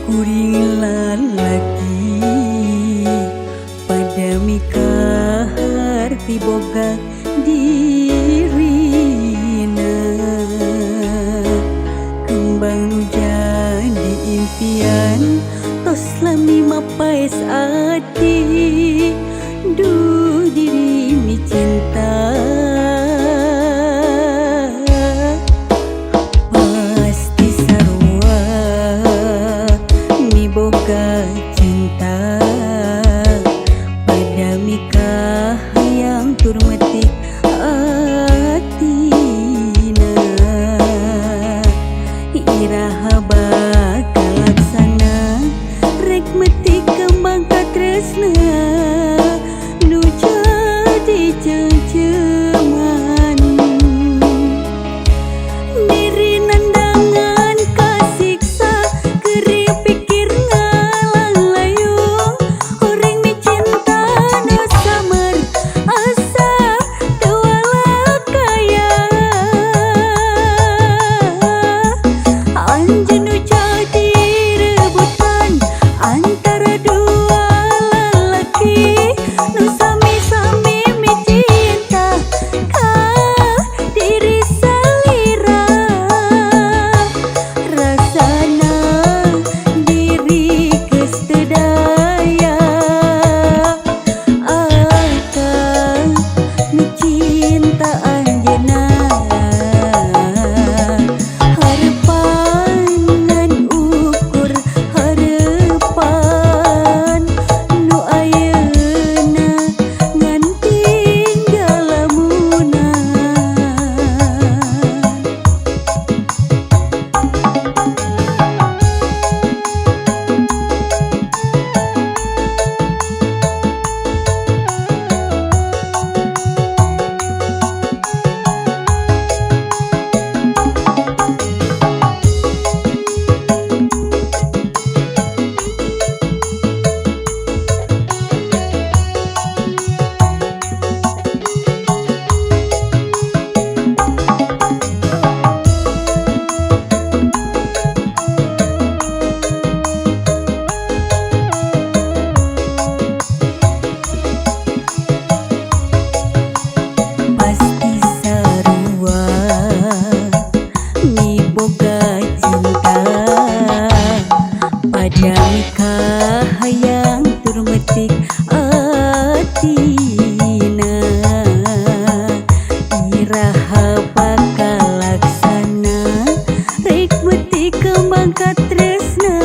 kuring lalaki pada mikarti boga dirina kembang nu jadi impian tos lami mapais ati duh diri mi cinta pasti sarua mi boga cinta pada mikah yang turmetik atina iraha bakal laksana rek metik kembang katresna nu jadi ceceman diri nandangan kasiksa keri pikir ngalang layu orang mi cinta nu samer asa tewala kaya anjeun nu jadi rebutan antara dua lalaki nu sami-sami mi cinta ka diri salira rasana diri geus teu daya akan mi cinta anjeunna harapan ngan ukur harapan nu ayeuna ngan tinggal lamunan pasti sarua mi boga cinta pada mikah yang turmetik atina iraha bakal laksana rek metik kembang katresna